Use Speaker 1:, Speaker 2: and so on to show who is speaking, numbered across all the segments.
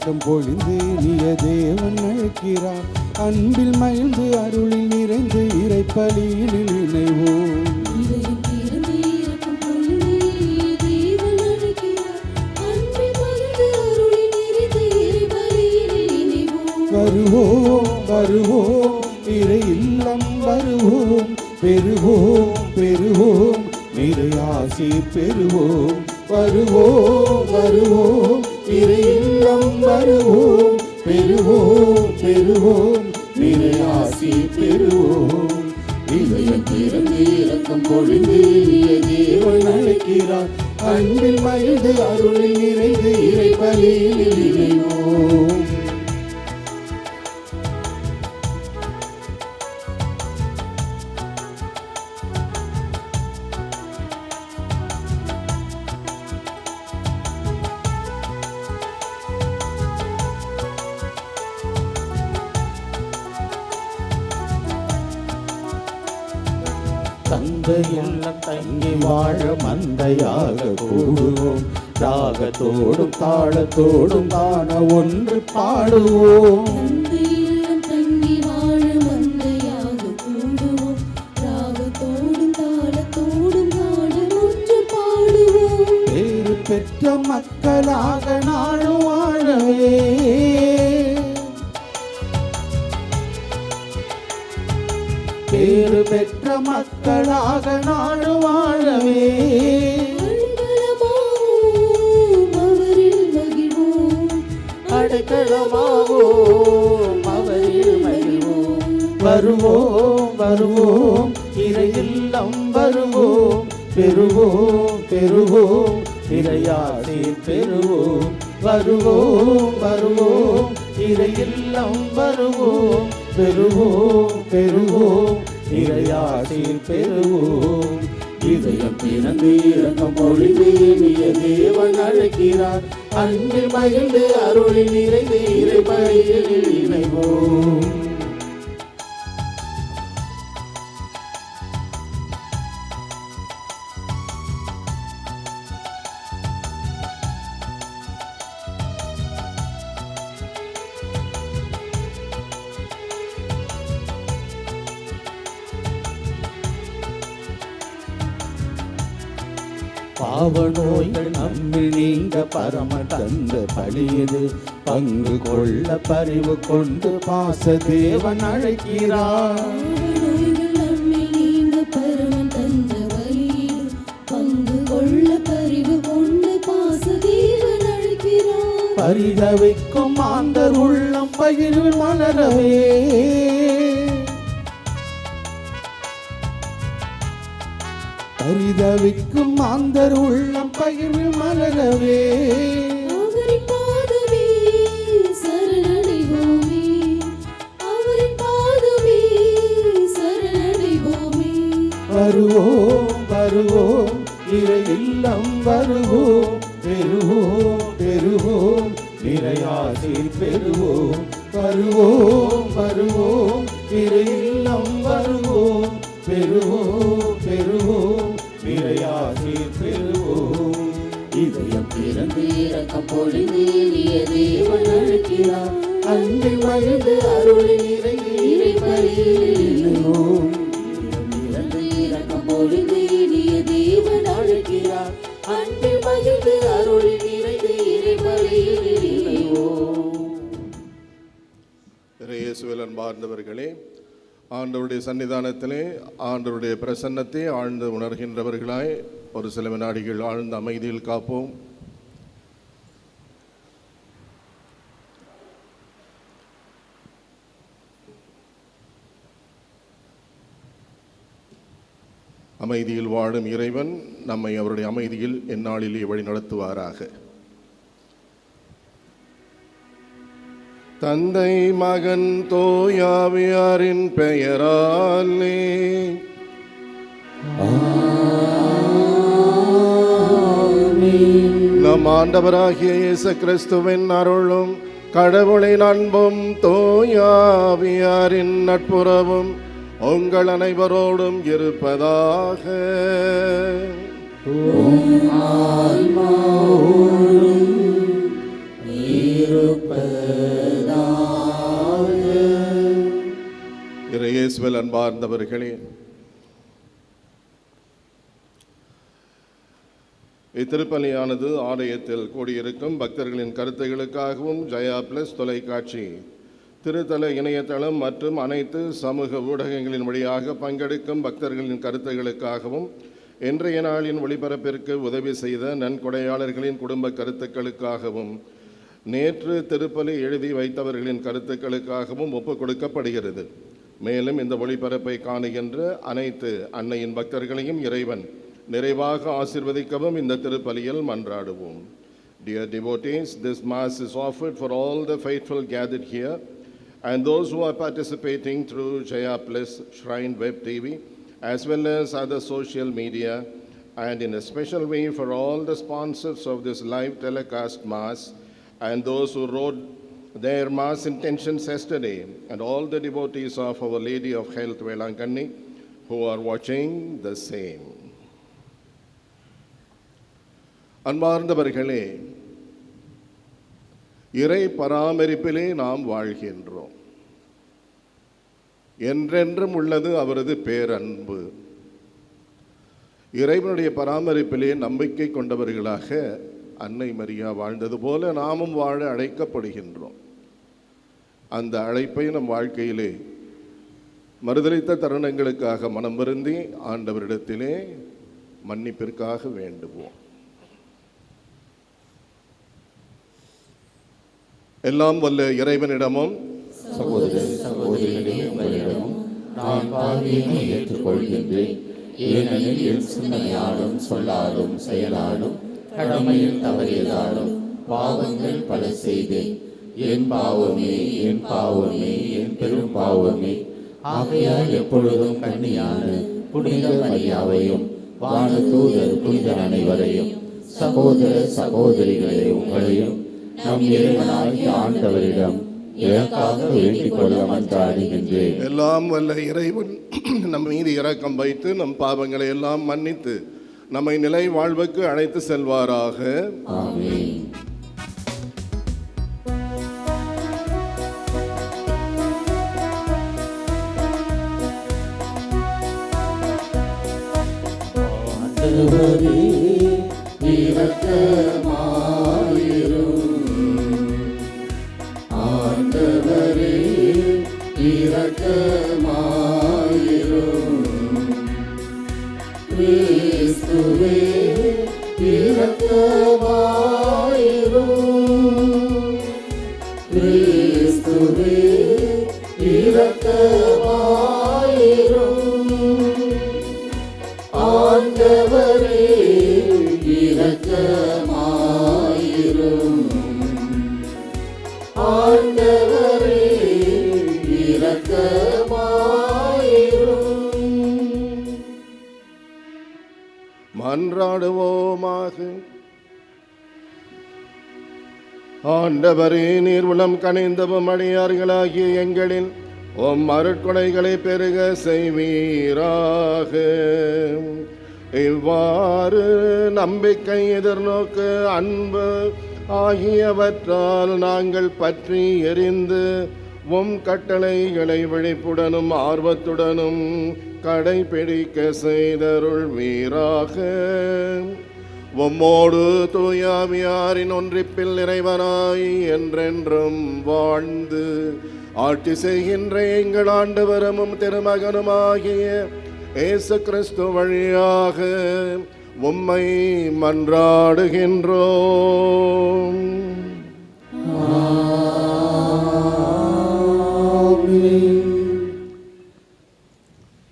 Speaker 1: இரக்கம் பொழிந்து இனிய தேவன் அழைக்கிறார். அன்பில் மகிழ்ந்து அருளில் நிறைந்து இறைப்பலியில் இணைவோம். வருவோம் வருவோம் இறை இல்லம் வருவோம், பெறுவோம் பெறுவோம் நிறை ஆசி பெறுவோம். வருவோம் வருவோம் இறை இல்லம் வருவோம், பெறுவோம் பெறுவோம் நிறை ஆசி பெறுவோம். இதயம் திறந்து இரக்கம் பொழிந்து தேவன் அழைக்கிறார். அன்பில் மகிழ்ந்து அருளில் நிறைந்து இறைப்பலியில் இணைவோம். தந்தையெல்லாம் தங்கி வாழ மந்தையாக கூடுவோம், ராகத்தோடும் தாளத்தோடும் காண ஒன்று பாடுவோம்.
Speaker 2: தங்கி வாழ மந்தையாக கூடுவோம், ராகத்தோடும் தாளத்தோடும் காண ஒன்று பாடுவோம்.
Speaker 1: பேறு பெற்ற மக்களாக நாளும் வாழவே, பேறு பெற்ற மக்களாக நாடு வாழவே,
Speaker 2: அவரில் மகிழ்வோம்,
Speaker 1: அடைக்கலமாவோம் அவரில் மகிழ்வோம். வருவோம் வருவோம் இறை இல்லம் வருவோம், பெறுவோம் பெறுவோம் இறையாசி பெறுவோம். வருவோம் வருவோம் இறை இல்லம் வருவோம், பெறுவோம் பெறுவோம் இறையாசி பெறுவோம். இதயம் திறந்து இரக்கம் பொழிந்து இனிய தேவன் அழைக்கிறார். அன்பில் மகிழ்ந்து அருளில் நிறைந்து இறைப்பலியில் இணைவோம். பாவ நோய்கள் நம்மில் நீங்க பரம தந்த பலியது, பங்கு கொள்ள பரிவு கொண்டு பாச தேவன் அழைக்கிறார்.
Speaker 2: நம்மில் நீங்க பரம தந்த பலியது, பங்கு கொள்ள பரிவு கொண்டு பாச தேவன் அழைக்கிறார்.
Speaker 1: பரிதவிக்கும் மாந்தர் உள்ளம் பகிர்வு மலரவே, பரிதவிக்கும் மாந்தர் உள்ளம் பகிர்வில் மலரவே.
Speaker 2: அவரின் பாதமே சரணடைவோமே, அவரின் பாதமே சரணடைவோமே.
Speaker 1: வருவோம் வருவோம் இறை இல்லம் வருவோம், பெறுவோம் பெறுவோம் நிறையாசி பெறுவோம். வருவோம் வருவோம் இறை இல்லம் வருவோம், பெறுவோம் பெறுவோம் நிறையாசி பெறுவோம். இதயம் திறந்து இரக்கம் பொழிந்து இனிய தேவன் அழைக்கிறார். அன்பில் மகிழ்ந்து அருளில் நிறைந்து இறைப்பலியில் இணைவோம்.
Speaker 2: திறந்து இரக்கம் பொழிந்து இனிய தேவன் அழைக்கிறார். அன்பில் மகிழ்ந்து அருளில் நிறைந்து இறைப்பலியில் இணைவோம்.
Speaker 3: இயேசுவில் அன்பார்ந்தவர்களே, ஆண்டவருடைய சன்னிதானத்திலே ஆண்டவருடைய பிரசன்னத்தை ஆழ்ந்து உணர்கின்றவர்களாய் ஒரு சில வினாடிகள் ஆழ்ந்த அமைதியில் காப்போம். அமைதியில் வாழும் இறைவன் நம்மை அவருடைய அமைதியில் எந்நாளிலே வழி நடத்துவாராக. தந்தை மகன் தூயாவியாரின் பெயராலே நம் ஆண்டவராகிய இயேசு கிறிஸ்துவின் அருளும் கடவுளின் அன்பும் தூயாவியாரின் நட்புறவும் உங்கள் அனைவரோடும் இருப்பதாக.
Speaker 2: இருப்பதாக.
Speaker 3: கிறிஸ்துவில் அன்பார்ந்தவர்களே, இத்திருப்பலியானது ஆலயத்தில் கூடியிருக்கும் பக்தர்களின் கருத்துகளுக்காகவும் ஜெயா பிளஸ் தொலைக்காட்சி, திருத்தல இணையதளம் மற்றும் அனைத்து சமூக ஊடகங்களின் வழியாக பங்கெடுக்கும் பக்தர்களின் கருத்துகளுக்காகவும் இன்றைய நாளின் ஒளிபரப்பிற்கு உதவி செய்த நன்கொடையாளர்களின் குடும்ப கருத்துக்களுக்காகவும் நேற்று திருப்பலி எழுதி வைத்தவர்களின் கருத்துக்களுக்காகவும் ஒப்புக் கொடுக்கப்படுகிறது. மேலும் இந்த ஒளிபரப்பை காணுகின்ற அனைத்து அன்னையின் பக்தர்களையும் இறைவன் நிறைவாக ஆசீர்வதிக்கவும் இந்த திருப்பலியில் மன்றாடுவோம். Dear devotees, this Mass is offered for all the faithful gathered here and those who are participating through Jaya Plus Shrine Web TV as well as other social media, and in a special way for all the sponsors of this live telecast Mass and those who wrote their Mass intentions yesterday, and all the devotees of Our Lady of Health Velankanni who are watching the same. அன்பார்ந்தவர்களே, இறை பராமரிப்பிலே நாம் வாழ்கின்றோம். என்றென்றும் உள்ளது அவரது பேரன்பு. இறைவனுடைய பராமரிப்பிலே நம்பிக்கை கொண்டவர்களாக அன்னை மரியா வாழ்ந்தது போல நாமும் வாழ அழைக்கப்படுகின்றோம். அந்த அழைப்பை நம் வாழ்க்கையிலே மறுதலித்த தருணங்களுக்காக மனம் வருந்தி ஆண்டவரிடத்திலே மன்னிப்பிற்காக வேண்டுவோம். எல்லாம் வல்ல இறைவனிடமும்
Speaker 2: சகோதர சகோதரிகளே, உங்களிடமும் நான் பாவியை ஏற்றுக்கொள்கின்றேன். ஏனெனில் என் சிந்தனையாலும் சொல்லாலும் செயலாலும் கடமையில் தவறியதாலும் பாவங்கள் பல செய்தேன். என் பாவமே, என் பாவமே, என் பெரும் பாவமே. ஆகையால் எப்பொழுதும் கன்னியான புனித மரியாவையும் வானதூதர் புனிதர் அனைவரையும் சகோதர சகோதரிகளே உங்களையும் நம் இறைவனாகிய ஆண்டவரிடம் எனக்காக வேண்டிக் கொள்ள மன்றாடுகின்றேன்.
Speaker 3: எல்லாம் வல்ல இறைவன் நம் மீது இரக்கம் வைத்து நம் பாவங்களை எல்லாம் மன்னித்து நம்மை நிலை வாழ்வுக்கு அழைத்து செல்வாராக.
Speaker 2: ஆமென். ஆண்டவரே இரக்கமாயிரும். ஆண்டவரே இரக்கமாயிரும். கிறிஸ்துவே இரக்கமாயிரும். கிறிஸ்துவே இரக்கமாயிரும். ஆண்டவரே இரக்கமாயிரும். ஆண்டவரே இரக்கமாயிரும்.
Speaker 3: மன்றாடுவோமாக. ஆண்டவரே, நீர் உளம் கனிந்தவும் அடியார்களாகிய எங்களின் உம் அருட்கொடைகளை பெருக செய்வீராக. இவ்வாறு நம்பிக்கை, எதிர்நோக்கு, அன்பு ஆகியவற்றால் நாங்கள் பற்றி எரிந்து உம் கட்டளைகளை விழிப்புடனும் ஆர்வத்துடனும் கடைபிடிக்க செய்தருள்வீராக. உம்மோடு தூயாவியாரின் ஒன்றிப்பில் இறைவனாய் என்றென்றும் வாழ்ந்து ஆட்சி செய்கின்ற எங்கள் ஆண்டவரும் திருமகனுமாகிய இயேசு கிறிஸ்து வழியாக உம்மை மன்றாடுகின்றோம்.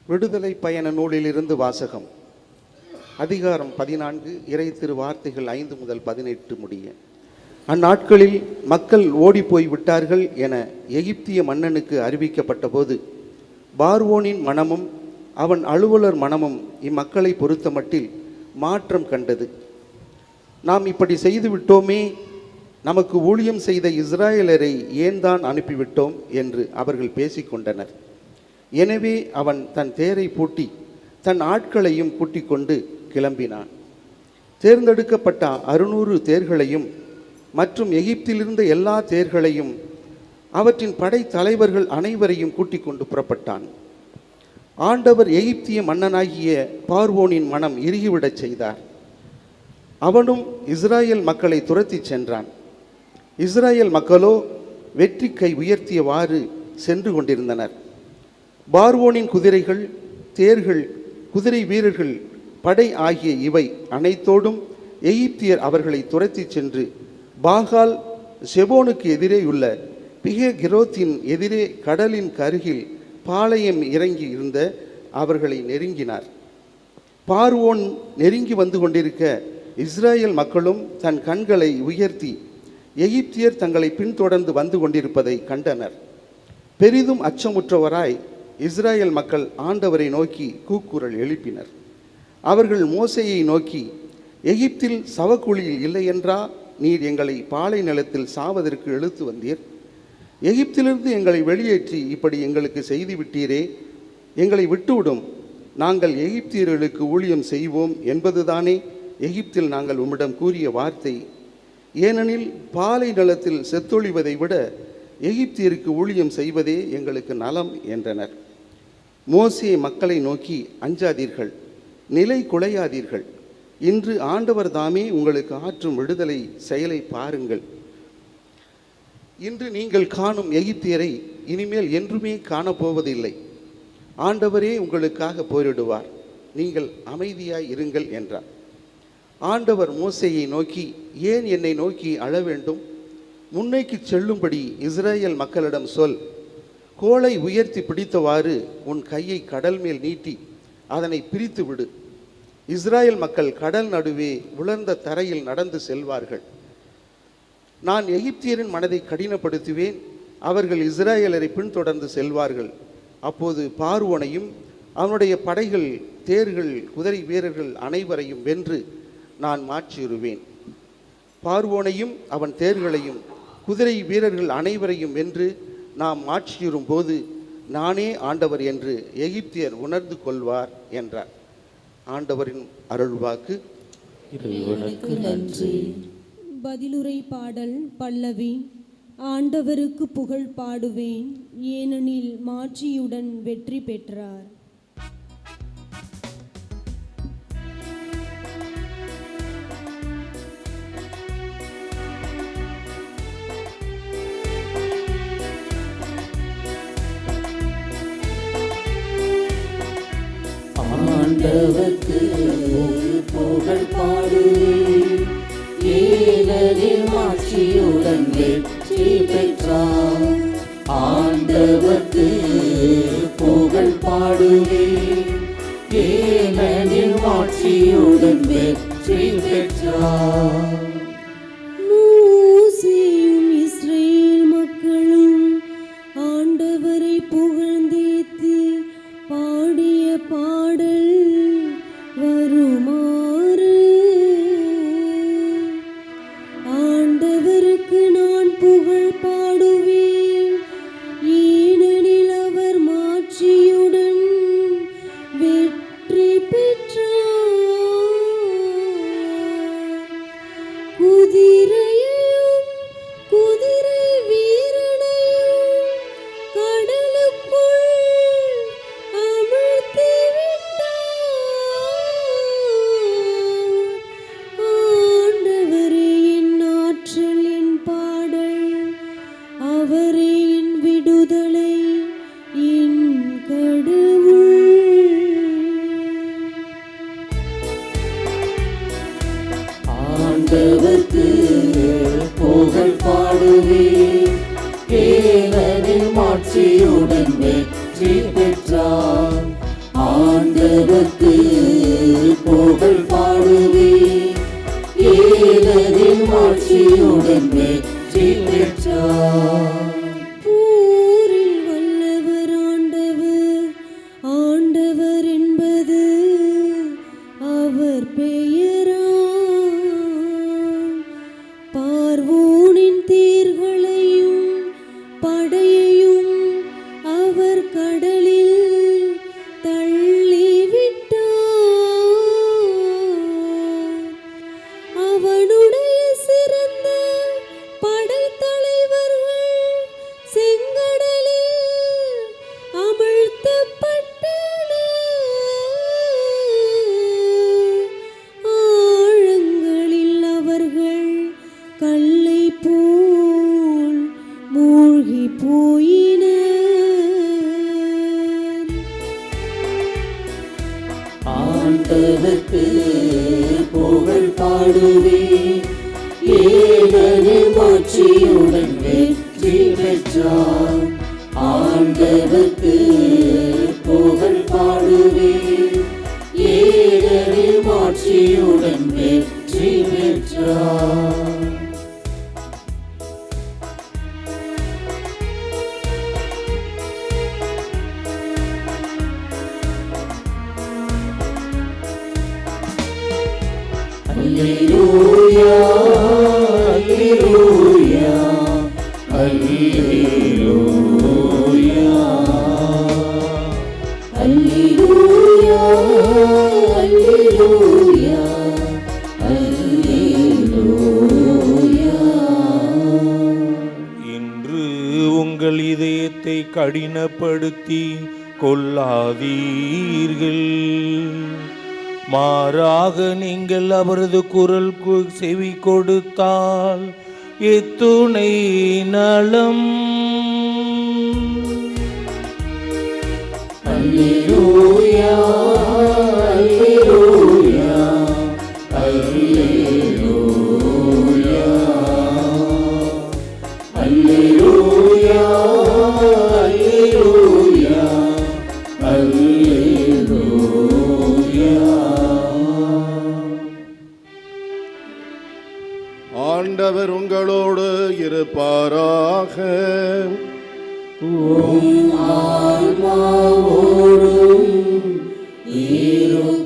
Speaker 1: விடுதலை பயண நூலிலிருந்து வாசகம். அதிகாரம் 14, இறை திருவார்த்தைகள் 5 முதல் 18 முடிய. அந்நாட்களில் மக்கள் ஓடிப்போய் விட்டார்கள் என எகிப்திய மன்னனுக்கு அறிவிக்கப்பட்ட போது பார்வோனின் மனமும் அவன் அலுவலர் மனமும் இம்மக்களை பொறுத்தமட்டில் மாற்றம் கண்டது. நாம் இப்படி செய்துவிட்டோமே, நமக்கு ஊழியம் செய்த இஸ்ராயலரை ஏன் தான் அனுப்பிவிட்டோம் என்று அவர்கள் பேசிக்கொண்டனர். எனவே அவன் தன் தேரை பூட்டி தன் ஆட்களையும் கூட்டிக் கொண்டு கிளம்பினான். தேர்ந்தெடுக்கப்பட்ட 600 தேர்களையும் மற்றும் எகிப்திலிருந்த எல்லா தேர்களையும் அவற்றின் படை தலைவர்கள் அனைவரையும் கூட்டிக் கொண்டு புறப்பட்டான். ஆண்டவர் எகிப்திய மன்னனாகிய பார்வோனின் மனம் இறுகிவிடச் செய்தார். அவனும் இஸ்ராயேல் மக்களை துரத்திச் சென்றான். இஸ்ராயேல் மக்களோ வெற்றி கை உயர்த்தியவாறு சென்று கொண்டிருந்தனர். பார்வோனின் குதிரைகள், தேர்கள், குதிரை வீரர்கள், படை ஆகிய இவை அனைத்தோடும் எகிப்தியர் அவர்களை துரத்திச் சென்று பாகால் செபோனுக்கு எதிரேயுள்ள பிகெகிரோத்தின் எதிரே கடலின் கருகில் பாளையம் இறங்கி இருந்த அவர்களை நெருங்கினார். பார்வோன் நெருங்கி வந்து கொண்டிருக்க இஸ்ராயேல் மக்களும் தன் கண்களை உயர்த்தி எகிப்தியர் தங்களை பின்தொடர்ந்து வந்து கொண்டிருப்பதை கண்டனர். பெரிதும் அச்சமுற்றவராய் இஸ்ராயேல் மக்கள் ஆண்டவரை நோக்கி கூக்குரல் எழுப்பினர். அவர்கள் மோசேயை நோக்கி, எகிப்தில் சவக்குழியில் இல்லையென்றா நீர் எங்களை பாலை நிலத்தில் சாவதற்கு இழுத்து வந்தீர்? எகிப்திலிருந்து எங்களை வெளியேற்றி இப்படி எங்களுக்கு செய்துவிட்டீரே, எங்களை விட்டுவிடும், நாங்கள் எகிப்தியர்களுக்கு ஊழியம் செய்வோம் என்பதுதானே எகிப்தில் நாங்கள் உம்மிடம் கூறிய வார்த்தை. ஏனெனில் பாலை நிலத்தில் செத்தொழிவதை விட எகிப்தியருக்கு ஊழியம் செய்வதே எங்களுக்கு நலம் என்றனர். மோசே மக்களை நோக்கி, அஞ்சாதீர்கள், நிலை குலையாதீர்கள். இன்று ஆண்டவர் தாமே உங்களுக்கு ஆற்றும் விடுதலை செயலை பாருங்கள். இன்று நீங்கள் காணும் எகிப்தியரை இனிமேல் என்றுமே காணப்போவதில்லை. ஆண்டவரே உங்களுக்காக போரிடுவார், நீங்கள் அமைதியாய் இருங்கள் என்றார். ஆண்டவர் மோசேயை நோக்கி, ஏன் என்னை நோக்கி அழ வேண்டும்? முன்னைக்கு செல்லும்படி இஸ்ராயேல் மக்களிடம் சொல். கோலை உயர்த்தி பிடித்தவாறு உன் கையை கடல் மேல் நீட்டி அதனை பிரித்து விடு. இஸ்ராயேல் மக்கள் கடல் நடுவே உலர்ந்த தரையில் நடந்து செல்வார்கள். நான் எகிப்தியரின் மனதை கடினப்படுத்துவேன், அவர்கள் இஸ்ராயேலரை பின்தொடர்ந்து செல்வார்கள். அப்போது பார்வோனையும் அவனுடைய படைகள், தேர்கள், குதிரை வீரர்கள் அனைவரையும் வென்று நான் மாற்றியுறுவேன். பார்வோனையும் அவன் தேர்களையும் குதிரை வீரர்கள் அனைவரையும் வென்று நாம் மாற்றியுறும் போது நானே ஆண்டவர் என்று எகிப்தியர் உணர்ந்து கொள்வார் என்றார். ஆண்டவரின் அருள்வாக்கு.
Speaker 2: இறைவனுக்கு நன்றி.
Speaker 4: பதிலுரை பாடல் பல்லவி. ஆண்டவருக்கு புகழ் பாடுவேன், ஏனெனில் மாட்சியுடன் வெற்றி பெற்றார்.
Speaker 2: ஆண்டவருக்கு புகழ் பாடுவேன், ஏனெனில் மாட்சியுடன் வெற்றி பெற்றார். ஆண்டவருக்கு புகழ் பாடுவேன், ஏனெனில் மாட்சியுடன் வெற்றி பெற்றார்.
Speaker 4: மோசேயும் இஸ்ரேல் மக்களும் ஆண்டவரை புகழ்ந்தேத்தி பாடிய பாடல் வருமாறு. ஆண்டவருக்கு நான் புகழ் பாடுவேன், ஏனெனில் அவர் மாட்சியுடன் வெற்றி பெற்றார். குதிரையையும் குதிரை வீரனையும் கடலுக்குள் அமிழ்த்தி விட்டார். ஆண்டவரே என் ஆற்றல், என் பாடல், அவரே என் விடுதலை, என் கடவுள்.
Speaker 2: ஆண்டவருக்கு புகழ் பாடுவேன், ஏனெனில் மாட்சியுடன் வெற்றி பெற்றார். ஆண்டவருக்கு புகழ் பாடுவேன், ஏனெனில் மாட்சியுடன் வெற்றி பெற்றார்.
Speaker 4: போரில் வல்லவர் ஆண்டவர், ஆண்டவர் என்பது அவர் பெயரா. பார்வோனின் தேர்களையும் படையையும் அவர் கடலில் தள்ளிவிட்டார். அவனுடைய சிறந்த படைத்தலைவர்கள் போல் மூழ்கி போயினர்.
Speaker 2: ஆண்டவருக்கு புகழ் பாடுவே, ஏகனின் மாட்சியுடன் வெற்றி பெற்றார். ஆண்டவருக்கு புகழ் பாடுவே, ஏகனின் மாட்சியுடன் வெற்றி பெற்றார். Alleluia, Alleluia, Alleluia, Alleluia, Alleluia, Alleluia.
Speaker 5: இன்று உங்கள் இதயத்தை கடினப்படுத்தி கொள்ளாதீர்கள். மாறாக நீங்கள் அவரது குரலுக்கு செவி கொடுத்தால் எத்துணை நலம்.
Speaker 2: Alleluia, Alleluia, Alleluia, Alleluia, Alleluia, Alleluia.
Speaker 3: ஆண்டவர் உங்களோடு இருப்பாராக.
Speaker 2: ஆன்மாவோடும் இருப்பாராக.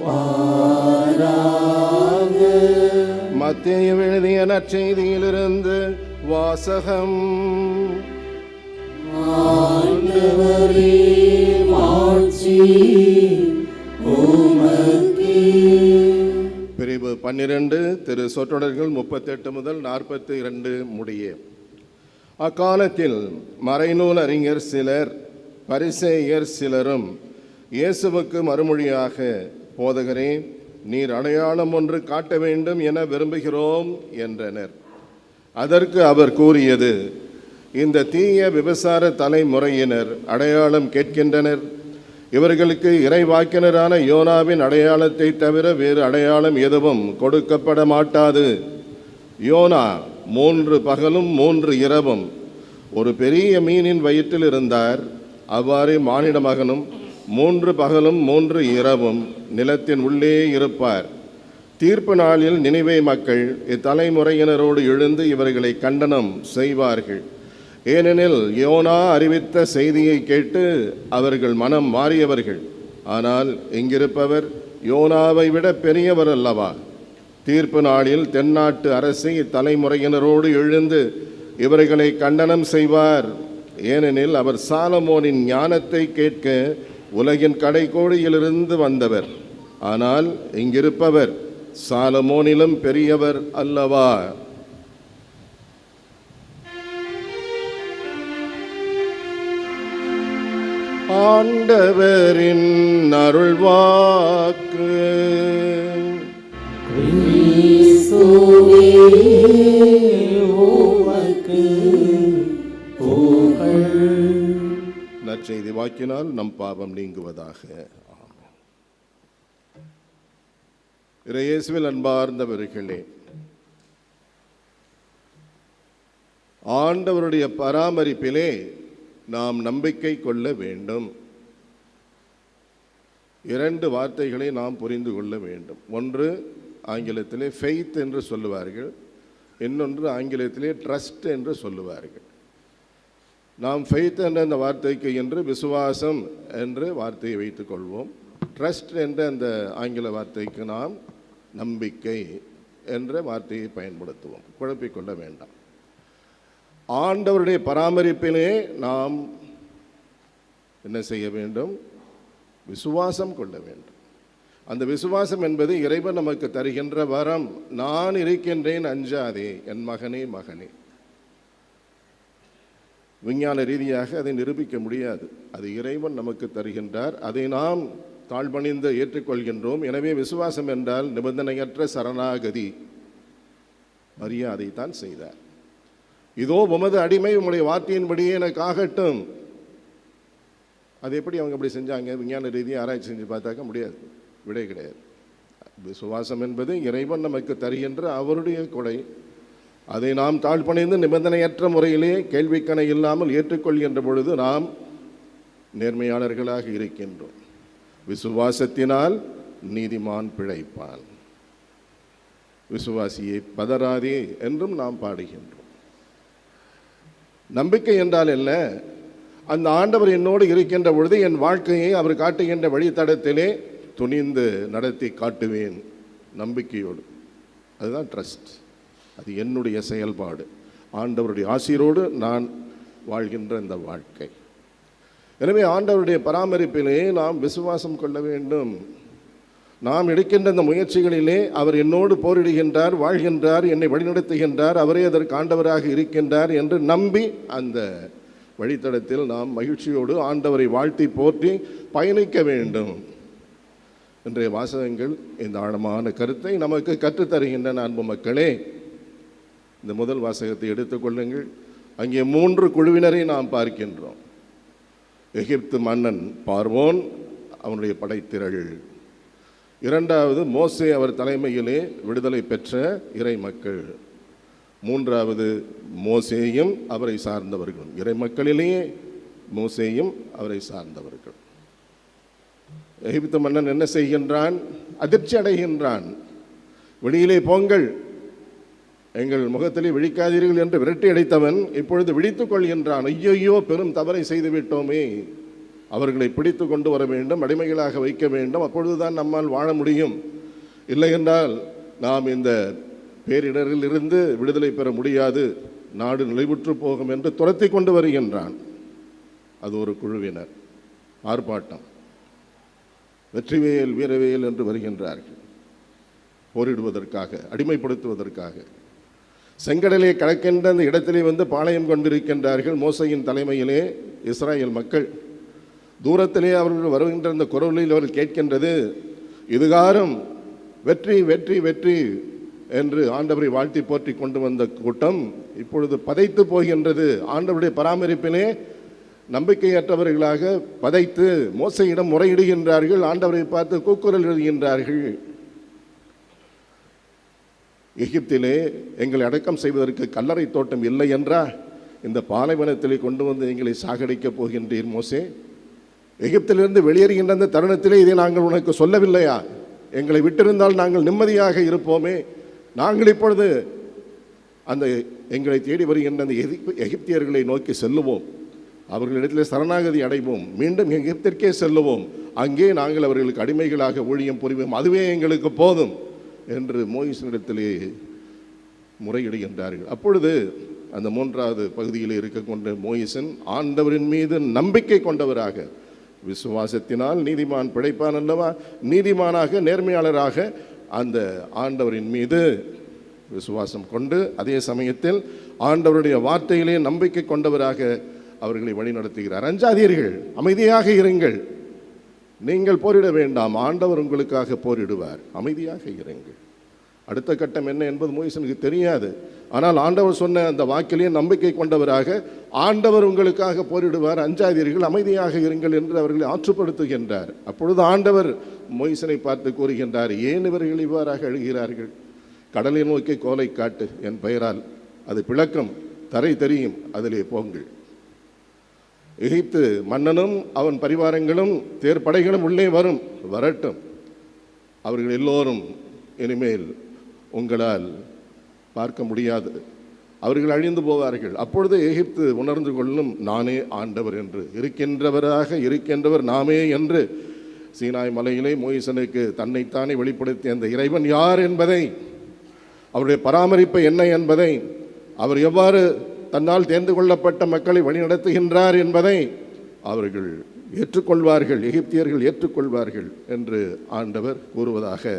Speaker 3: மத்தேயு எழுதிய நற்செய்தியிலிருந்து வாசகம்.
Speaker 2: ஆண்டவரே, மாட்சி உமக்கே.
Speaker 3: பிரிவு 12 திரு சொற்றொடர்கள் 38 முதல் 42 முடிய. அக்காலத்தில் மறைநூல் அறிஞர் சிலர் பரிசேயர் சிலரும் இயேசுவுக்கு மறுமொழியாக, போதகரே, நீர் அடையாளம் ஒன்று காட்ட வேண்டும் என விரும்புகிறோம் என்றனர். அதற்கு அவர் கூறியது, இந்த தீய விபசார தலைமுறையினர் அடையாளம் கேட்கின்றனர். இவர்களுக்கு இறைவாக்கினரான யோனாவின் அடையாளத்தை தவிர வேறு அடையாளம் எதுவும் கொடுக்கப்பட மாட்டாது. யோனா 3 பகலும் 3 இரவும் ஒரு பெரிய மீனின் வயிற்றில் இருந்தார். அவ்வாறே மானிட மகனும் 3 பகலும் 3 இரவும் நிலத்தின் உள்ளே இருப்பார். தீர்ப்பு நாளில் நினிவே மக்கள் இத்தலைமுறையினரோடு எழுந்து இவர்களை கண்டனம் செய்வார்கள். ஏனெனில் யோனா அறிவித்த செய்தியை கேட்டு அவர்கள் மனம் மாறியவர்கள். ஆனால் இங்கிருப்பவர் யோனாவை விட பெரியவர் அல்லவா? தீர்ப்பு நாளில் தென்னாட்டு அரசி இத்தலைமுறையினரோடு எழுந்து இவர்களை கண்டனம் செய்வார். ஏனெனில் அவர் சாலமோனின் ஞானத்தை கேட்க உலகின் கடைக்கோடியிலிருந்து வந்தவர். ஆனால் இங்கிருப்பவர் சாலமோனிலும் பெரியவர் அல்லவா? ஆண்டவரின் அருள்வாக்கு.
Speaker 2: கிறிஸ்துவே, உமக்கு புகழ்.
Speaker 3: நற்செய்தி வாக்கினால் நம் பாவம் நீங்குவதாக. ஆமென். இயேசுவில் அன்பார்ந்தவர்களே, ஆண்டவருடைய பராமரிப்பிலே நாம் நம்பிக்கை கொள்ள வேண்டும். 2 வார்த்தைகளை நாம் புரிந்து கொள்ள வேண்டும். ஒன்று ஆங்கிலத்திலே ஃபெய்த் என்று சொல்லுவார்கள், இன்னொன்று ஆங்கிலத்திலே ட்ரஸ்ட் என்று சொல்லுவார்கள். நாம் ஃபெய்த் என்ற அந்த வார்த்தைக்கு என்று விசுவாசம் என்று வார்த்தையை வைத்துக் கொள்வோம். ட்ரஸ்ட் என்ற அந்த ஆங்கில வார்த்தைக்கு நாம் நம்பிக்கை என்ற வார்த்தையை பயன்படுத்துவோம். குழப்பிக்கொள்ள வேண்டாம். ஆண்டவருடைய பராமரிப்பிலே நாம் என்ன செய்ய வேண்டும்? விசுவாசம் கொள்ள வேண்டும். அந்த விசுவாசம் என்பது இறைவன் நமக்கு தருகின்ற வரம். நான் இருக்கின்றேன், அஞ்சாதே என் மகனே மகனே. விஞ்ஞான ரீதியாக அதை நிரூபிக்க முடியாது. அது இறைவன் நமக்கு தருகின்றார். அதை நாம் தாழ்பணிந்து ஏற்றுக்கொள்கின்றோம். எனவே விசுவாசம் என்றால் நிபந்தனையற்ற சரணாகதி. மரியாதை தான் செய்தார். இதோ உமது அடிமை உம்முடைய வார்த்தையின்படியே எனக்கு ஆகட்டும். அது எப்படி அவங்க அப்படி செஞ்சாங்க? விஞ்ஞான ரீதியாக ஆராய்ச்சி செஞ்சு பார்த்தாக்க முடியாது, விடை கிடையாது. விசுவாசம் என்பது இறைவன் நமக்கு தருகின்ற அவருடைய கொடை. அதை நாம் தாழ்பணிந்து நிபந்தனையற்ற முறையிலே கேள்விக்கணை இல்லாமல் ஏற்றுக்கொள்கின்ற பொழுது நாம் நேர்மையாளர்களாக இருக்கின்றோம். விசுவாசத்தினால் நீதிமான் பிழைப்பான். விசுவாசியை பதறாதே என்றும் நாம் பாடுகின்றோம். நம்பிக்கை என்றால் என்ன? அந்த ஆண்டவர் என்னோடு இருக்கின்ற பொழுது என் வாழ்க்கையை அவர் காட்டுகின்ற வழித்தடத்திலே துணிந்து நடத்தி காட்டுவேன் நம்பிக்கையோடு. அதுதான் ட்ரஸ்ட். அது என்னுடைய செயல்பாடு. ஆண்டவருடைய ஆசீரோடு நான் வாழ்கின்ற இந்த வாழ்க்கை. எனவே ஆண்டவருடைய பராமரிப்பிலே நாம் விசுவாசம் கொள்ள வேண்டும். நாம் எடுக்கின்ற இந்த முயற்சிகளிலே அவர் என்னோடு போரிடுகின்றார், வாழ்கின்றார், என்னை வழிநடத்துகின்றார், அவரே அதற்கு ஆண்டவராக இருக்கின்றார் என்று நம்பி அந்த வழித்தடத்தில் நாம் மகிழ்ச்சியோடு ஆண்டவரை வாழ்த்தி போற்றி பயணிக்க வேண்டும். இன்றைய வாசகங்கள் இந்த ஆழமான கருத்தை நமக்கு கற்றுத்தருகின்றன. அன்பு மக்களே, இந்த முதல் வாசகத்தை எடுத்துக்கொள்ளுங்கள். அங்கே 3 குழுவினரை நாம் பார்க்கின்றோம். எகிப்து மன்னன் பார்வோன், அவனுடைய படைத்திரள். இரண்டாவது மோசே, அவர் தலைமையிலே விடுதலை பெற்ற இறை மக்கள். மூன்றாவது மோசேயும் அவரை சார்ந்தவர்கள். இறை மக்களிலேயே மோசேயும் அவரை சார்ந்தவர்கள். எகிப்து மன்னன் என்ன செய்கின்றான்? அதிர்ச்சி அடைகின்றான். வெளியிலே போங்கள், எங்கள் முகத்திலே விழிக்காதீர்கள் என்று விரட்டி அடைத்தவன் இப்பொழுது விழித்துக் கொள்கின்றான். ஐயோ, பெரும் தவறை செய்து விட்டோமே, அவர்களை பிடித்து கொண்டு வர வேண்டும், அடிமைகளாக வைக்க வேண்டும், அப்பொழுதுதான் நம்மால் வாழ முடியும், இல்லை என்றால் நாம் இந்த பேரிடரில் இருந்து விடுதலை பெற முடியாது, நாடு நிலைவுற்று போகும் என்று துரத்தி கொண்டு வருகின்றான். அது ஒரு குழுவினர். ஆர்ப்பாட்டம். வெற்றிவேல் வீரவேல் என்று வருகின்றார்கள், போரிடுவதற்காக, அடிமைப்படுத்துவதற்காக. செங்கடலை கடக்கின்ற அந்த இடத்திலே வந்து பாளையம் கொண்டிருக்கின்றார்கள் மோசையின் தலைமையிலே இஸ்ராயேல் மக்கள். தூரத்திலே அவர்கள் வருகின்ற அந்த குரலில் அவர்கள் கேட்கின்றது, இதுகாரம் வெற்றி வெற்றி வெற்றி என்று ஆண்டவரை வாழ்த்தி போற்றி கொண்டு வந்த கூட்டம் இப்பொழுது பதைத்து போகின்றது. ஆண்டவருடைய பராமரிப்பிலே நம்பிக்கையற்றவர்களாக பதைத்து மோசையிடம் முறையிடுகின்றார்கள். ஆண்டவரை பார்த்து கூக்குரல் எழுதுகின்றார்கள். எகிப்திலே எங்களை அடக்கம் செய்வதற்கு கல்லறை தோட்டம் இல்லை என்றா இந்த பாலைவனத்திலே கொண்டு வந்து எங்களை சாகடிக்கப் போகின்றீர் மோசே? எகிப்திலிருந்து வெளியேறுகின்ற அந்த தருணத்திலே இதை நாங்கள் உனக்கு சொல்லவில்லையா? எங்களை விட்டிருந்தால் நாங்கள் நிம்மதியாக இருப்போமே. நாங்கள் இப்பொழுது அந்த எங்களை தேடி வருகின்ற அந்த எகிப்தியர்களை நோக்கி செல்லுவோம், அவர்களிடத்தில் சரணாகதி அடைவோம், மீண்டும் எகிப்திற்கே செல்லுவோம், அங்கே நாங்கள் அவர்களுக்கு அடிமைகளாக ஊழியம் புரிவோம், அதுவே எங்களுக்கு போதும் என்று மோயிசனிடத்திலே முறையிடுகின்றார்கள். அப்பொழுது அந்த 3வது பகுதியில் இருக்கொண்ட மோயிசன் ஆண்டவரின் மீது நம்பிக்கை கொண்டவராக, விசுவாசத்தினால் நீதிமான் பிழைப்பான் அல்லவா, நீதிமானாக நேர்மையாளராக அந்த ஆண்டவரின் மீது விசுவாசம் கொண்டு அதே சமயத்தில் ஆண்டவருடைய வார்த்தையிலே நம்பிக்கை கொண்டவராக அவர்களை வழிநடத்துகிறார். அஞ்சாதீர்கள், அமைதியாக இருங்கள், நீங்கள் போரிட வேண்டாம், ஆண்டவர் உங்களுக்காக போரிடுவார், அமைதியாக இருங்கள். அடுத்த கட்டம் என்ன என்பது மோயிசனுக்கு தெரியாது. ஆனால் ஆண்டவர் சொன்ன அந்த வாக்கிலே நம்பிக்கை கொண்டவராக, ஆண்டவர் உங்களுக்காக போரிடுவார், அஞ்சாதீர்கள், அமைதியாக இருங்கள் என்று அவர்களை ஆற்றுப்படுத்துகின்றார். அப்பொழுது ஆண்டவர் மோயிசனை பார்த்து கூறுகின்றார், ஏன் இவர்கள் இவ்வாறாக அழுகிறார்கள்? கடலை நோக்கி கோலை காட்டு, என் பெயரால் அது பிளக்கும், தரை தெரியும், அதிலே போங்கள். எகிப்து மன்னனும் அவன் பரிவாரங்களும் தேர்ப்படைகளும் உள்ளே வரட்டும், அவர்கள் எல்லோரும் இனிமேல் உங்களால் பார்க்க முடியாது, அவர்கள் அழிந்து போவார்கள். அப்பொழுது எகிப்து உணர்ந்து கொள்ளும், நானே ஆண்டவர் என்று, இருக்கின்றவர் நாமே என்று சீனாய் மலையிலே மோயிசனுக்கு தன்னைத்தானே வெளிப்படுத்திய அந்த இறைவன் யார் என்பதை, அவருடைய பராமரிப்பு என்ன என்பதை, அவர் எவ்வாறு தன்னால் தேர்ந்து கொள்ளப்பட்ட மக்களை வழிநடத்துகின்றார் என்பதை அவர்கள் ஏற்றுக்கொள்வார்கள், எகிப்தியர்கள் ஏற்றுக்கொள்வார்கள் என்று ஆண்டவர் கூறுவதாக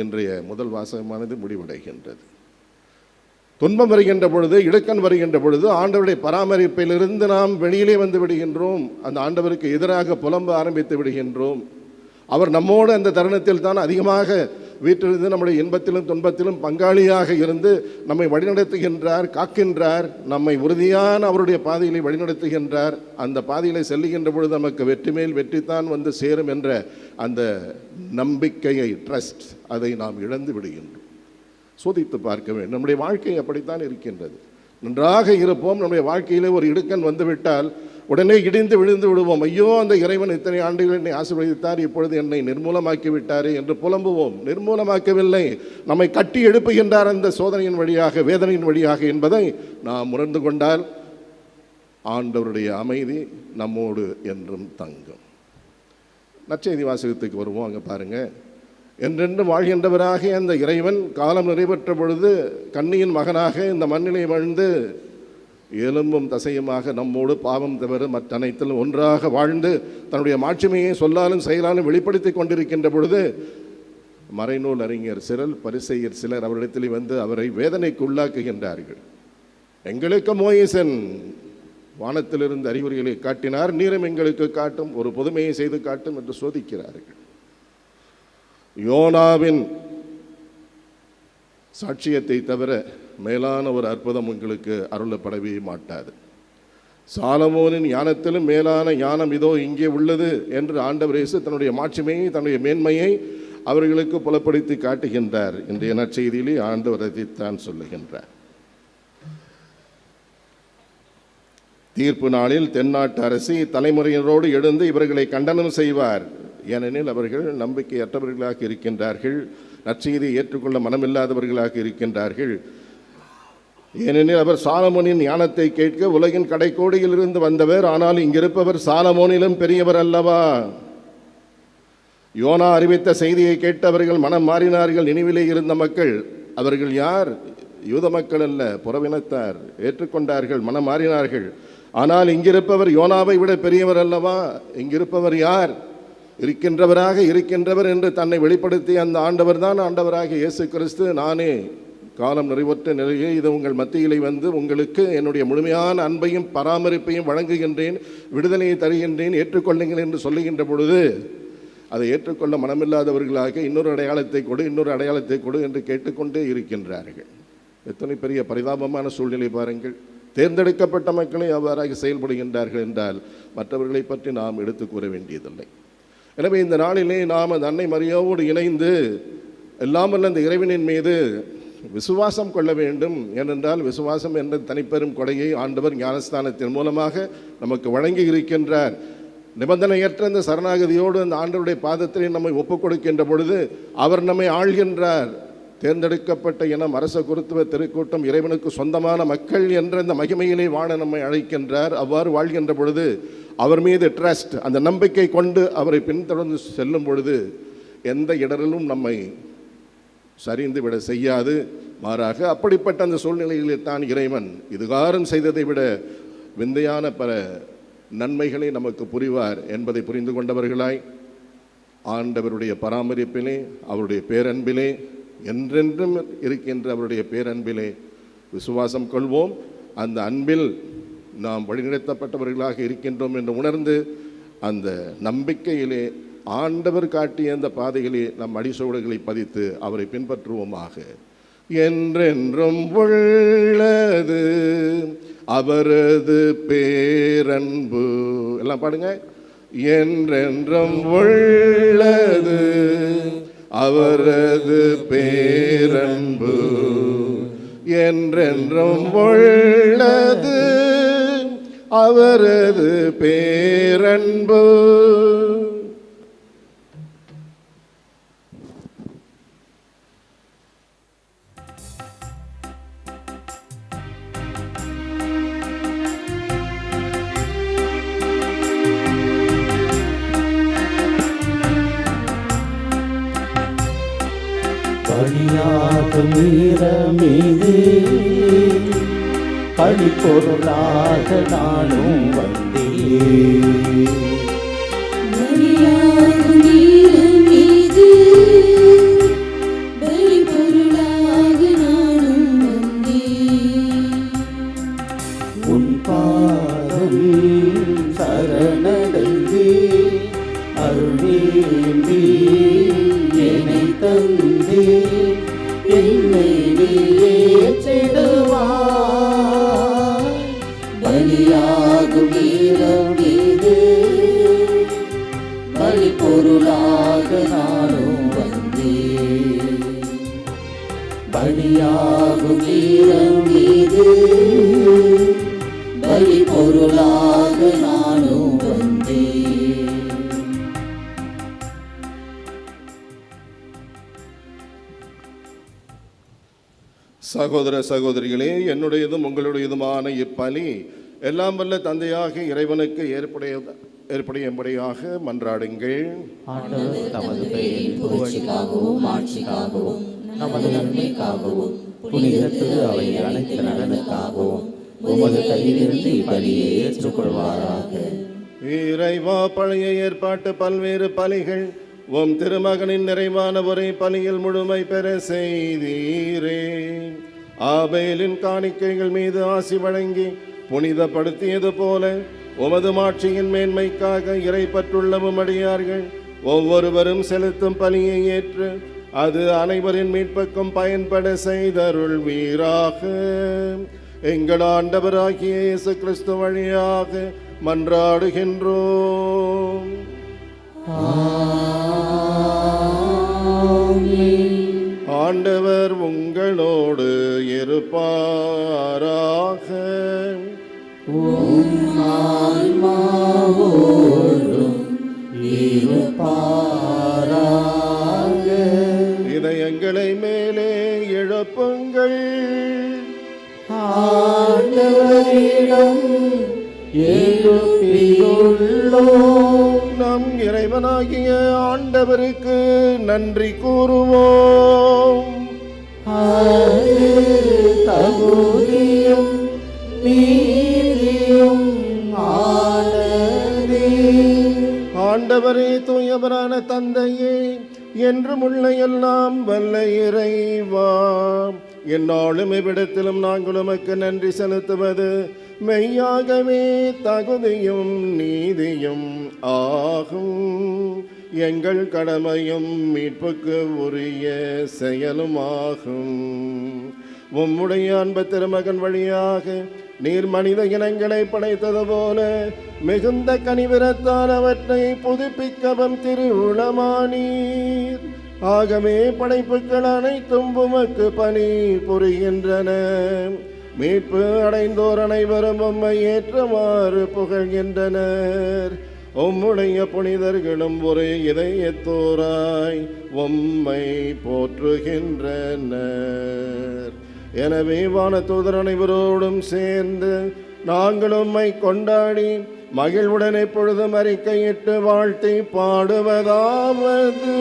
Speaker 3: இன்றைய முதல் வாசகமானது முடிவடைகின்றது. துன்பம் வருகின்ற பொழுது, இடுக்கண் வருகின்ற பொழுது ஆண்டவருடைய பராமரிப்பிலிருந்து நாம் வெளியிலே வந்து விடுகின்றோம், அந்த ஆண்டவருக்கு எதிராக புலம்ப ஆரம்பித்து விடுகின்றோம். அவர் நம்மோடு அந்த தருணத்தில் தான் அதிகமாக வீட்டிலிருந்து நம்முடைய இன்பத்திலும் துன்பத்திலும் பங்காளியாக இருந்து நம்மை வழிநடத்துகின்றார், காக்கின்றார், நம்மை உறுதியான அவருடைய பாதையிலே வழிநடத்துகின்றார். அந்த பாதையிலே செல்லுகின்ற பொழுது நமக்கு வெற்றி மேல் வெற்றித்தான் வந்து சேரும் என்ற அந்த நம்பிக்கையை, ட்ரஸ்ட், அதை நாம் இழந்து விடுகின்றோம். சோதித்து பார்க்க வேண்டும். நம்முடைய வாழ்க்கை அப்படித்தான் இருக்கின்றது. நன்றாக இருப்போம், நம்முடைய வாழ்க்கையிலே ஒரு இடுக்கண் வந்துவிட்டால் உடனே இடிந்து விழுந்து விடுவோம். ஐயோ, அந்த இறைவன் இத்தனை ஆண்டுகள் என்னை ஆசீர்வதித்தார், இப்பொழுது என்னை நிர்மூலமாக்கி விட்டாரே என்று புலம்புவோம். நிர்மூலமாக்கவில்லை, நம்மை கட்டி எழுப்புகின்றார் அந்த சோதனையின் வழியாக, வேதனையின் வழியாக என்பதை நாம் உணர்ந்து கொண்டால் ஆண்டவருடைய அமைதி நம்மோடு என்றும் தங்கும். நற்செய்தி வாசகத்துக்கு வருவோம். அங்கே பாருங்கள், என்றென்றும் வாழ்கின்றவராக அந்த இறைவன் காலம் நிறைவேற்ற பொழுது கன்னியின் மகனாக இந்த மண்ணிலே வாழ்ந்து எலும்பும் தசையுமாக நம்மோடு பாவம் தவிர மற்ற அனைத்திலும் ஒன்றாக வாழ்ந்து தன்னுடைய மாட்சிமையை சொல்லாலும் செயலாலும் வெளிப்படுத்தி கொண்டிருக்கின்ற பொழுது மறைநூல் அறிஞர் சிலர், பரிசேயர் சிலர் அவரிடத்தில் வந்து அவரை வேதனைக்கு உள்ளாக்குகின்றார்கள். எங்களுக்கு மோசேயன் வானத்திலிருந்து அறிகுறிகளை காட்டினார், நீரும் எங்களுக்கு காட்டும், ஒரு புதுமையை செய்து காட்டும் என்று சோதிக்கிறார்கள். யோனாவின் சாட்சியத்தை தவிர மேலான ஒரு அற்புதம் உங்களுக்கு அருளப்படவே மாட்டாது. சாலமோனின் ஞானத்திலும் மேலான ஞானம் இதோ இங்கே உள்ளது என்று ஆண்டவர் இயேசு தன்னுடைய மாட்சிமையை, தன்னுடைய மேன்மையை அவர்களுக்கு புலப்படுத்தி காட்டுகின்றார். இன்றைய நற்செய்தியிலே ஆண்டவர் அதைத்தான் சொல்லுகின்றார். தீர்ப்பு நாளில் தென்னாட்டு அரசி தலைமுறையினரோடு எழுந்து இவர்களை கண்டனம் செய்வார். ஏனெனில் அவர்கள் நம்பிக்கையற்றவர்களாக இருக்கின்றார்கள், நற்செய்தியை ஏற்றுக்கொள்ள மனமில்லாதவர்களாக இருக்கின்றார்கள். ஏனெனில் அவர் சாலமோனின் ஞானத்தை கேட்க உலகின் கடைக்கோடியில் இருந்து வந்தவர், ஆனால் இங்கிருப்பவர் சாலமோனிலும் பெரியவர் அல்லவா? யோனா அறிவித்த செய்தியை கேட்டவர்கள் மனம் மாறினார்கள். நினைவிலே இருந்த மக்கள், அவர்கள் யார்? யூத மக்கள் அல்ல, புறவினத்தார். ஏற்றுக்கொண்டார்கள், மனம் மாறினார்கள். ஆனால் இங்கிருப்பவர் யோனாவை விட பெரியவர் அல்லவா? இங்கிருப்பவர் யார்? இருக்கின்றவர் என்று தன்னை வெளிப்படுத்திய அந்த ஆண்டவர் தான் ஆண்டவராக இயேசு கிறிஸ்து. நானே காலம் நிறைவேற்ற நிலையே இது உங்கள் மத்தியிலே வந்து உங்களுக்கு என்னுடைய முழுமையான அன்பையும் பராமரிப்பையும் வழங்குகின்றேன், விடுதலையை தருகின்றேன், ஏற்றுக்கொள்ளுங்கள் என்று சொல்லுகின்ற பொழுது அதை ஏற்றுக்கொள்ள மனமில்லாதவர்களாக இன்னொரு அடையாளத்தை கொடு, இன்னொரு அடையாளத்தை கொடு என்று கேட்டுக்கொண்டே இருக்கின்றார்கள். எத்தனை பெரிய பரிதாபமான சூழ்நிலை பாருங்கள். தேர்ந்தெடுக்கப்பட்ட மக்களே அவ்வாறாக செயல்படுகின்றார்கள் என்றால் மற்றவர்களை பற்றி நாம் எடுத்து கூற வேண்டியதில்லை. எனவே இந்த நாளிலே நாம் அந்த அன்னை மரியாவோடு இணைந்து எல்லாம் வல்ல அந்த இறைவனின் மீது விசுவாசம் கொள்ள வேண்டும். ஏனென்றால் விசுவாசம் என்ற தனிப்பெரும் கொடையை ஆண்டவர் ஞானஸ்தானத்தின் மூலமாக நமக்கு வழங்கி இருக்கின்றார். நிபந்தனையற்ற அந்த சரணாகதியோடு அந்த ஆண்டவருடைய பாதத்திலே நம்மை ஒப்புக் கொடுக்கின்ற பொழுது அவர் நம்மை ஆள்கின்றார். தேர்ந்தெடுக்கப்பட்ட இனம், அரச குருத்துவ திருக்கூட்டம், இறைவனுக்கு சொந்தமான மக்கள் என்ற அந்த மகிமையிலே வாழ நம்மை அழைக்கின்றார். அவ்வாறு வாழ்கின்ற பொழுது அவர் மீது ட்ரஸ்ட், அந்த நம்பிக்கை கொண்டு அவரை பின்தொடர்ந்து செல்லும் பொழுது எந்த இடரிலும் நம்மை சரிந்து விட செய்யாது. மாறாக அப்படிப்பட்ட அந்த சூழ்நிலையில் தான் இறைவன் இதுகாரம் செய்ததை விட விந்தையான பல நன்மைகளை நமக்கு புரிவார் என்பதை புரிந்து கொண்டவர்களாய் ஆண்டவருடைய பராமரிப்பிலே, அவருடைய பேரன்பிலே, என்றென்றும் இருக்கின்ற அவருடைய பேரன்பிலே விசுவாசம் கொள்வோம். அந்த அன்பில் நாம் வழிநடத்தப்பட்டவர்களாக இருக்கின்றோம் என்று உணர்ந்து அந்த நம்பிக்கையிலே ஆண்டவர் காட்டிய அந்த பாதையிலே நம் அடிசோடுகளை பதித்து அவரை பின்பற்றுவோமாக. என்றென்றும் உள்ளது அவரது பேரன்பு. எல்லாம் பாடுங்க. என்றென்றும் உள்ளது அவரது பேரன்பு, என்றென்றும் உள்ளது அவரது பேரன்பு.
Speaker 2: பணியாகும் மீது பழிப்பொருளாக நானும் வந்தேன்.
Speaker 4: பலியாகும் மீது பலிப்பொருளாக நானும் வந்தேன்.
Speaker 2: உன் பாதம் சரணடைந்து அருள் வேண்டி என்னை தந்தே. பலி பொருளாக நானும் வந்தேன்.
Speaker 3: சகோதர சகோதரிகளே, என்னுடையதும் உங்களுடையதுமான இப்பலி எல்லாம் வல்ல தந்தையாக இறைவனுக்கு ஏற்புடையபடியாக மன்றாடுங்கள்.
Speaker 2: ஆண்டவர் தமது பெயரின் புகழ்ச்சிக்காகவும் ஆட்சிக்காகவும் நமது நன்மைக்காகவும் புனித திரு அவை அனைத்து நலனுக்காகவும் உமது கையிலிருந்து இப்பலியை ஏற்றுக்கொள்வாராக.
Speaker 3: இறைவா, பழைய ஏற்பாட்டு பல்வேறு பலிகள் உம் திருமகனின் நிறைவான ஒரே பலியில் முழுமை பெற செய்தீரே. ஆபேலின் காணிக்கைகள் மீது ஆசி வழங்கி புனிதப்படுத்தியது போல உமது மாட்சியின் மேன்மைக்காக இறைப்பற்றுள்ளவும் அடியார்கள் ஒவ்வொருவரும் செலுத்தும் பலியை ஏற்று அது அனைவரின் மீட்புக்கும் பயன்பட செய்தருள் வீராக. எங்கள் ஆண்டவராகிய இயேசு கிறிஸ்து வழியாக மன்றாடுகின்றோம். ஆண்டவர் உங்களோடு இருப்பாராக. இதயங்களை மேலே எழுப்புங்கள். நம் இறைவனாகிய ஆண்டவருக்கு நன்றி கூறுவோம்.
Speaker 2: தகுதியும் நீதியும் ஆனதே.
Speaker 3: ஆண்டவரே, தூயவரான தந்தையே, என்றும் உள்ள எல்லாம் வல்ல இறைவா, எந்நாளும் இவ்விடத்திலும் நாங்கள் உமக்கு நன்றி செலுத்துவது மெய்யாகவே தகுதியும் நீதியும் ஆகும். எங்கள் கடமையும் மீட்புக்கு உரிய செயலுமாகும். உம்முடைய அன்பு திருமகன் வழியாக நீர் மனித இனங்களை படைத்தது போல மிகுந்த கனிவிரத்தால் அவற்றை புதுப்பிக்கவும் திருவுளமானீர். ஆகவே படைப்புகள் அனைத்தும் உமக்கு பணி புரிகின்றன. மீட்பு அடைந்தோர் அனைவரும் உம்மை ஏற்றவாறு புகழ்கின்றனர். உம்முடைய புனிதர்களும் ஒரு இதயத்தோராய் உம்மை போற்றுகின்றனர். எனவே வானதூதர் அனைவரோடும் சேர்ந்து நாங்கள் உம்மை கொண்டாடி மகிழ்வுடன் எப்பொழுதும் அறிக்கையிட்டு வாழ்த்தி பாடுவதாவது: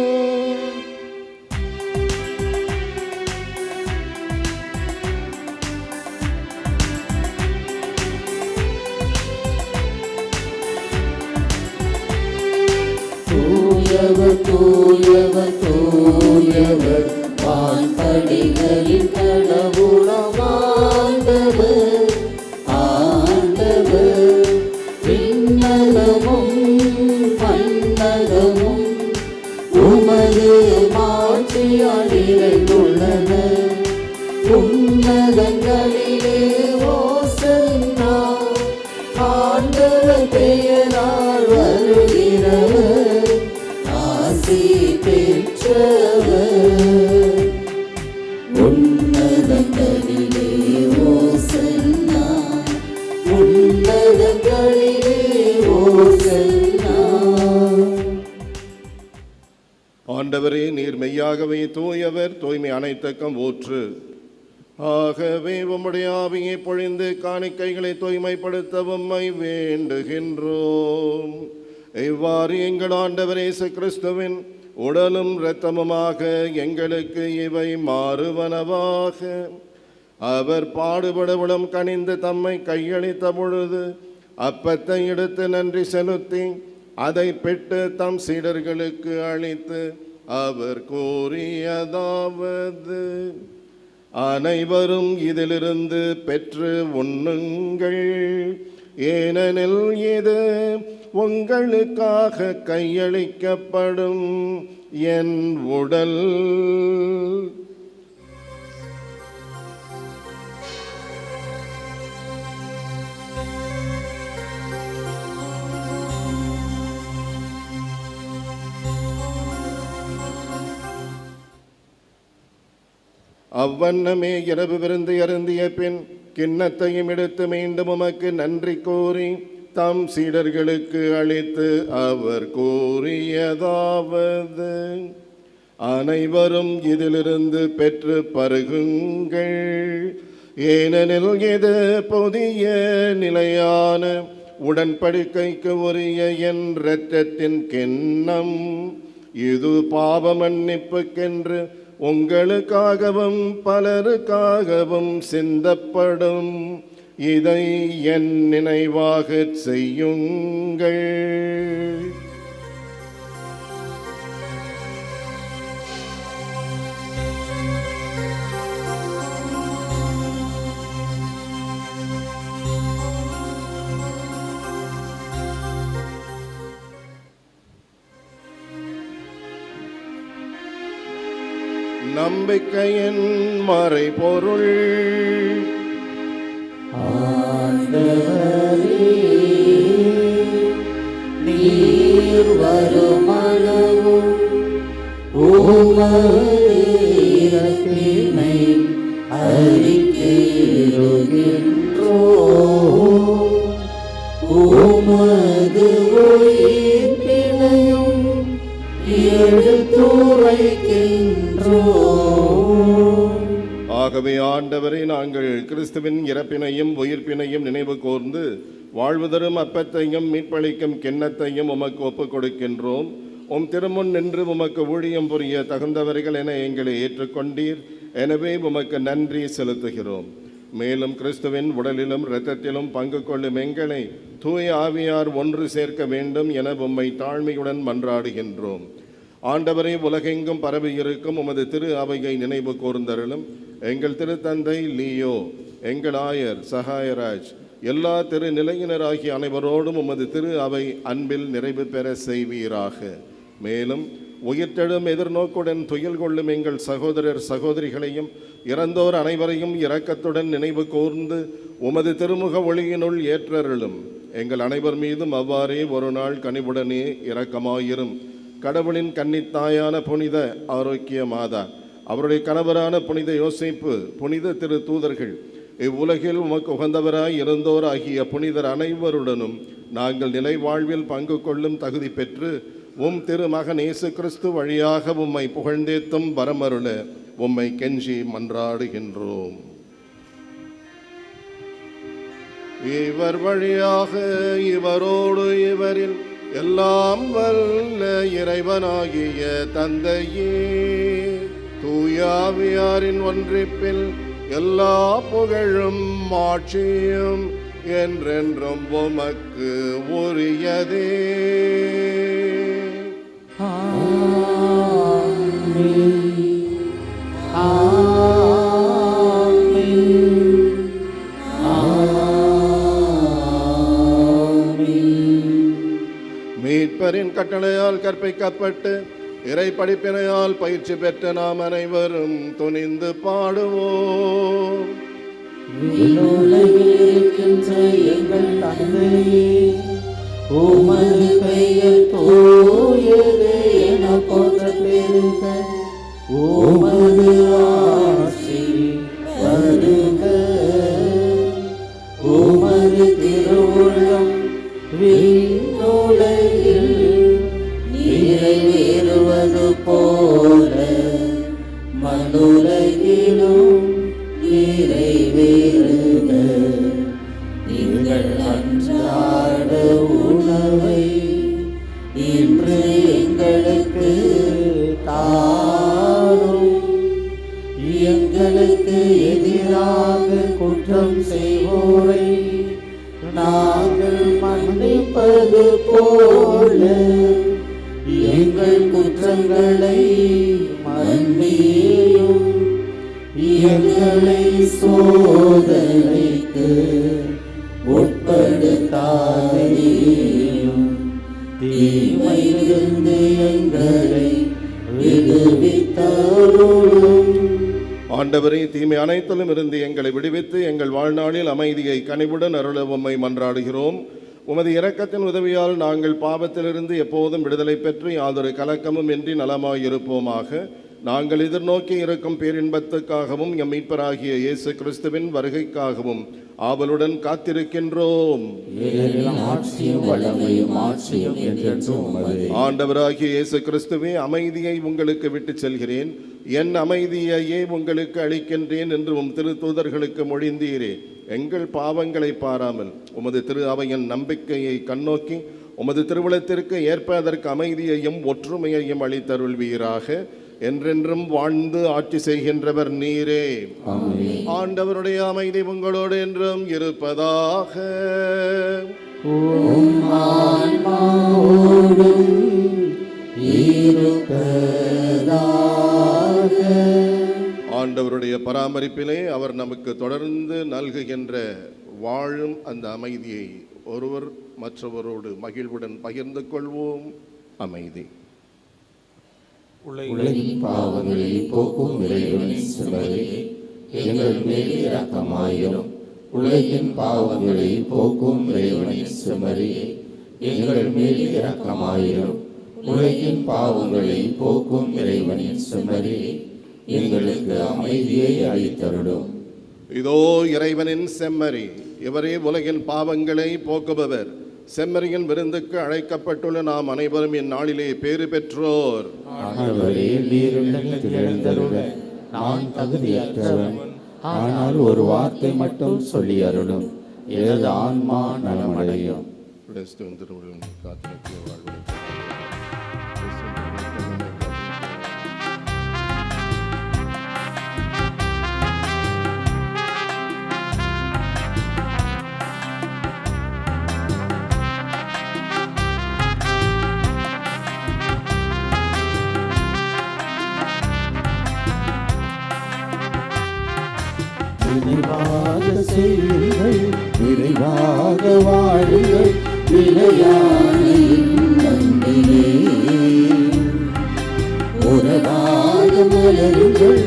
Speaker 2: தூயவர் தூயவர் தூயவர் வான்படிகளின் கடவுளாம் ஆண்டவர். ஆண்டவர் விண்ணகமும் மண்ணகமும் உமது மாட்சியால் நிறைந்துள்ளன. உன்னதங்களிலே ஓசன்னா, ஆண்டவர் பெயரால் வருகிறவர் ஆசி பெற்றவர். உன்னதங்களிலே ஓசன்னா, உன்னதங்களிலே ஓசன்னா.
Speaker 3: ஆண்டவரே, நீர் மெய்யாகவே தூயவர், தூய்மை அனைத்துக்கும் ஊற்று. ஆகவே உம்முடைய ஆவியை பொழிந்து காணிக்கைகளை தூய்மைப்படுத்த உம்மை வேண்டுகின்றோம். இவ்வாறு எங்கள் ஆண்டவர் இயேசு கிறிஸ்துவின் உடலும் இரத்தமுமாக எங்களுக்கு இவை மாறுவனவாக. அவர் பாடுபடவிடம் கனிந்து தம்மை கையளித்த பொழுது அப்பத்தை எடுத்து நன்றி செலுத்தி அதை பெற்று தம் சீடர்களுக்கு அளித்து அவர் கூறியதாவது: அனைவரும் இதிலிருந்து பெற்று உண்ணுங்கள், ஏனெனில் இது உங்களுக்காக கையளிக்கப்படும் என் உடல். அவ்வண்ணமே இரவு விருந்து அருந்திய பின் கிண்ணத்தையும் எடுத்து மீண்டும் உமக்கு நன்றி கூறி தம் சீடர்களுக்கு அளித்து அவர் கூறியதாவது: அனைவரும் இதிலிருந்து பெற்று பருகுங்கள், ஏனெனில் இது புதிய நிலையான உடன்படிக்கைக்கு உரிய என் இரத்தத்தின் கிண்ணம். இது பாவ மன்னிப்புக்கென்று உங்களுக்காகவும் பலருக்காகவும் சிந்தப்படும். இதை என் நினைவாகச் செய்யுங்கள். நம்பிக்கையின் மறைபொருள்.
Speaker 2: ஆண்டவரே, நீர் வருமளவும் உமது இரத்தினை அறிக்கையிடுகின்றோம். உமது உயிர்ப்பினையும் எடுத்துரைக்கின்றோம்.
Speaker 3: ஆகவே ஆண்டவரை, நாங்கள் கிறிஸ்துவின் இறப்பினையும் உயிர்ப்பினையும் நினைவு கூர்ந்து வாழ்வு தரும் அப்பத்தையும் மீட்பளிக்கும் கிண்ணத்தையும் உமக்கு ஒப்புக் கொடுக்கின்றோம். உம் திருமுன் நின்று உமக்கு ஊழியம் புரிய தகுந்தவர்கள் என எங்களை ஏற்றுக்கொண்டீர். எனவே உமக்கு நன்றி செலுத்துகிறோம். மேலும் கிறிஸ்துவின் உடலிலும் இரத்தத்திலும் பங்கு கொள்ளும் எங்களை தூய ஆவியார் ஒன்று சேர்க்க வேண்டும் என உம்மை தாழ்மையுடன் மன்றாடுகின்றோம். ஆண்டவரை, உலகெங்கும் பரவி இருக்கும் உமது திரு அவையை நினைவு கூர்ந்தருளும். எங்கள் திருத்தந்தை லியோ, எங்கள் ஆயர் சகாயராஜ், எல்லா திரு நிலையினராகிய அனைவரோடும் உமது திரு அவை அன்பில் நிறைவு பெற செய்வீராக. மேலும் உயிர்த்தெழும் எதிர்நோக்குடன் துயில் கொள்ளும் எங்கள் சகோதரர் சகோதரிகளையும் இறந்தோர் அனைவரையும் இரக்கத்துடன் நினைவு கூர்ந்து உமது திருமுக ஒளியினுள் ஏற்றருளும். எங்கள் அனைவர் மீதும் அவ்வாறே ஒரு நாள் கனிவுடனே இரக்கமாயிரும். கடவுளின் கன்னித்தாயான புனித ஆரோக்கிய மாதா, அவருடைய கணவரான புனித யோசேப்பு, புனித திரு தூதர்கள், இவ்வுலகில் உமக்கு உகந்தவராய் இருந்தோர் ஆகிய புனிதர் அனைவருடனும் நாங்கள் நிலை வாழ்வில் பங்கு கொள்ளும் தகுதி பெற்று உம் திருமகன் இயேசு கிறிஸ்து வழியாக உம்மை புகழ்ந்தேத்தும் வரமருள உம்மை கெஞ்சி மன்றாடுகின்றோம். இவர் வழியாக இவரோடு இவரில் எல்லாம் வல்ல இறைவனாகிய தந்தையே, தூயாவியாரின் ஒன்றிப்பில் எல்லா புகழும் மாட்சியும் என்றென்றும் உமக்கு உரியதே. மீட்பரின் கட்டளையால் கற்பிக்கப்பட்டு இறை படிப்பினையால் பயிற்சி பெற்ற நாம் அனைவரும் துணிந்து பாடுவோம்.
Speaker 2: எங்கள் தந்தையே, உமது பெயர் தூயது என போற்ற பெருக, உமது ஆட்சி வருக, உமது திருவுள்ளம் விண்ணுலகில் நிறைவேறுவது போல மண்ணுலகிலும் நிறைவேறுக. எங்கள் அன்றாட உணவை இன்று எங்களுக்கு தாரும். எங்களுக்கு எதிராக குற்றம் செய்வோரை நாங்கள் மன்னிப்பது போல எங்கள் குற்றங்களை மன்னியும். எங்களை சோதனைக்கு உட்படுத்தாதேயும், தீமையிலிருந்து எங்களை விடுவித்தருளும்.
Speaker 3: ஆண்டவரே, தீமை அனைத்திலும் இருந்து எங்களை விடுவித்து எங்கள் வாழ்நாளில் அமைதியை கனிவுடன் அருள உம்மை மன்றாடுகிறோம். உமது இரக்கத்தின் உதவியால் நாங்கள் பாவத்திலிருந்து எப்போதும் விடுதலை பெற்று யாதொரு கலக்கமும் இன்றி நலமாயிருப்போமாக. நாங்கள் எதிர்நோக்கி இருக்கும் பேரின்பத்துக்காகவும் எம் மீட்பராகிய இயேசு கிறிஸ்துவின் வருகைக்காகவும் ஆவலுடன் காத்திருக்கின்றோம்.
Speaker 2: ஆட்சியும் வல்லமையும் ஆட்சியும் என்றென்றும் உமதே.
Speaker 3: ஆண்டவராகிய இயேசு கிறிஸ்துவே, அமைதியை உங்களுக்கு விட்டு செல்கிறேன், என் அமைதியையே உங்களுக்கு அளிக்கின்றேன் என்று உம் திருத்தூதர்களுக்கு மொழிந்தீரே. எங்கள் பாவங்களை பாராமல் உமது திரு அவையின் நம்பிக்கையை கண்ணோக்கி உமது திருவுளத்திற்கு ஏற்ப அதற்கு அமைதியையும் ஒற்றுமையையும் அளித்தருள்வீராக. என்றென்றும் வாழ்ந்து ஆட்சி செய்கின்றவர் நீரே. ஆண்டவருடைய அமைதி உங்களோடு என்றும் இருப்பதாக. ஆண்டவருடைய பராமரிப்பிலே அவர் நமக்கு தொடர்ந்து நல்குகின்ற வாழும் அந்த அமைதியை ஒருவர் மற்றவரோடு மகிழ்வுடன் பகிர்ந்து கொள்வோம். அமைதி.
Speaker 2: உலகின் பாவங்களை போக்கும் இறைவனின் செம்மறி, எங்கள் மேல் இரக்கமாயிரும். உலகின் பாவங்களை போக்கும் இறைவனின் செம்மறி, எங்கள் மேல் இரக்கமாயிரும். உலகின் பாவங்களை போக்கும் இறைவனின் செம்மறி, எங்களுக்கு அமைதியை அளித்தருளும்.
Speaker 3: இதோ இறைவனின் செம்மறி, இவரே உலகின் பாவங்களை போக்குபவர். செம்மறியின் விருந்துக்கு அழைக்கப்பட்டுள்ள நாம் அனைவரும் இந்நாளிலே பேறு பெற்றோர்.
Speaker 2: நான் தகுதியற்றவன், ஆனால் ஒரு வார்த்தை மட்டும் சொல்லி அருளும், எனது ஆன்மா நலமடையும். நிறைவாக செய்யுங்கள், நிறைவாக வாழுங்கள், நிலையான நன்றியே. உறவாக மலருங்கள்,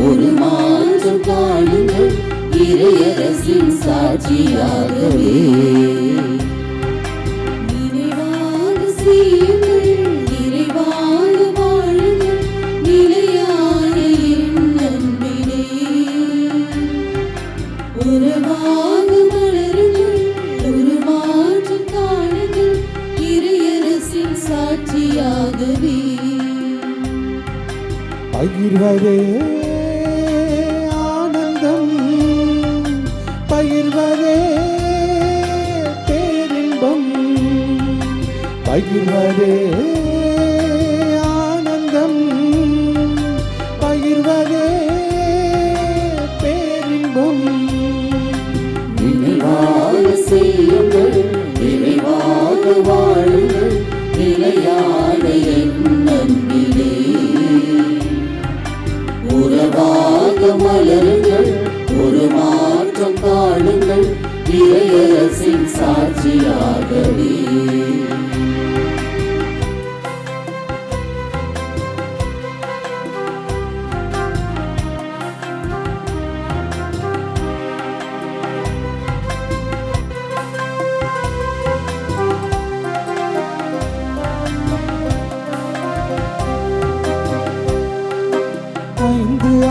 Speaker 2: ஒரு மாற்றம் காணுங்கள், இறையரசின் சாட்சியாகவே.
Speaker 4: நிறைவாக செய்யுங்கள், நிறைவாக வாழுங்கள், நிலையான நன்பிலே. உறவாக மலருங்கள், ஒரு மாற்றம் காணுங்கள், இறையரசின் சாட்சியாகவே.
Speaker 2: பகிர்வதே ஆனந்தம், பகிர்வதே பேரின்பம், பகிர்வதே ஆனந்தம், பகிர்வதே பேரின்பம். நினைவாக செய்யுங்கள், நினைவாக வாழுங்கள், நிலையான நன்பிலே. உறவாக மலருங்கள், ஒரு மாற்றம் காணுங்கள், இறையரசின் சாட்சியாகவே.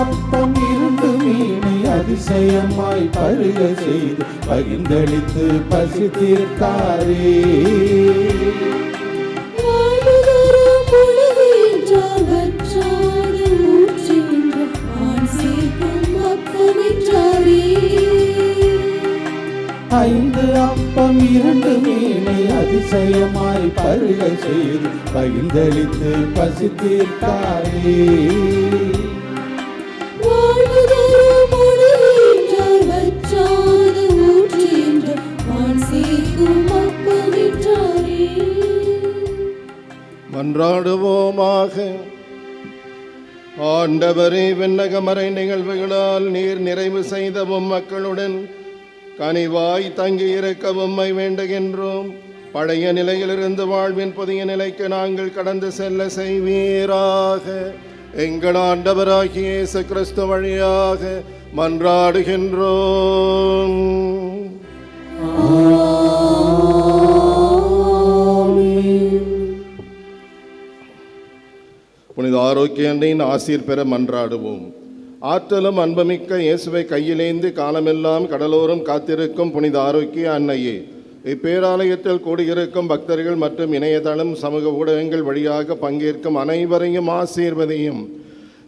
Speaker 2: அப்பம் இருந்து மீனை அதிசயமாய் பருக செய்து பகிர்ந்தளித்து பசி தீர்த்தாரே. ஐந்து அப்பம் இரண்டு மீனை அதிசயமாய் பருக செய்து பகிர்ந்தளித்து பசி தீர்த்தாரே.
Speaker 3: மன்றாடுவோமாக. ஆண்டவரே, விண்ணகமறை நிகழ்வுகளால் நீர் நிறைவு செய்தவும் மக்களுடன் கனிவாய் தங்கி இருக்கவும் வேண்டுகின்றோம். பழைய நிலையிலிருந்து வாழ்வின் புதிய நிலைக்கு நாங்கள் கடந்து செல்ல செய்வீராக. எங்கள் ஆண்டவராகிய இயேசு கிறிஸ்து வழியாக மன்றாடுகின்றோம். புனித ஆரோக்கிய அன்னையின் ஆசீர் பெற மன்றாடுவோம். ஆற்றலும் அன்புமிக்க இயேசுவை கையிலேந்தி காலமெல்லாம் கடலோரம் காத்திருக்கும் புனித ஆரோக்கிய அன்னையே, இப்பேராலயத்தில் கூடியிருக்கும் பக்தர்கள் மற்றும் இணையதளம் சமூக ஊடகங்கள் வழியாக பங்கேற்கும் அனைவரையும் ஆசீர்வதியும்.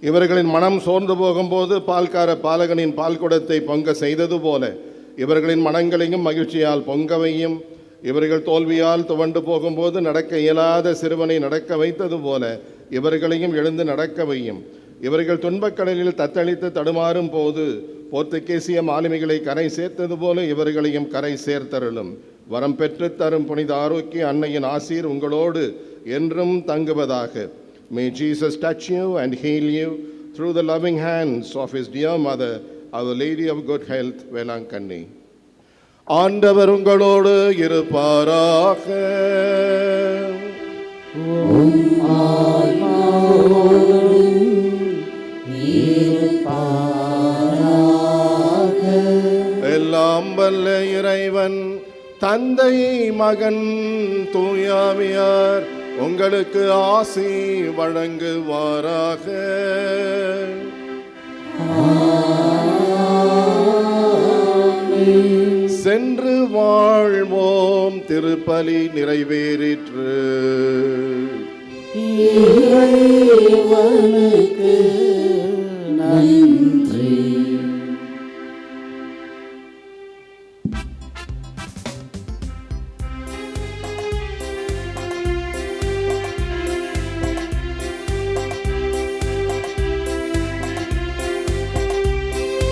Speaker 3: இவர்களின் மனம் சோர்ந்து போகும்போது பால்கார பாலகனின் பால்குடத்தை பொங்க செய்தது போல இவர்களின் மனங்களையும் மகிழ்ச்சியால் பொங்கவையும். இவர்கள் தோல்வியால் துவண்டு போகும்போது நடக்க இயலாத சிறுவனை நடக்க வைத்தது போல இவர்களையும் எழுந்து நடக்க வையும். இவர்கள் துன்பக்கடலில் தத்தளித்து தடுமாறும் போது போர்த்துகேசிய மாலுமிகளை கரை சேர்த்தது போல இவர்களையும் கரை சேர்த்தருளும். வரம் பெற்று தரும் புனித ஆரோக்கிய அன்னையின் ஆசீர் உங்களோடு என்றும் தங்குவதாக. May Jesus touch you and heal you through the loving hands of his dear mother, Our Lady of Good Health, Velankanni. ஆண்டவர் உங்களோடு இருப்பாராக. எல்லாம் வல்ல இறைவன் தந்தை மகன் தூயாவியார் உங்களுக்கு ஆசி வழங்குவாராக. சென்று வாழ்வோம். திருப்பலி நிறைவேறிற்று.
Speaker 2: இறைவனுக்கு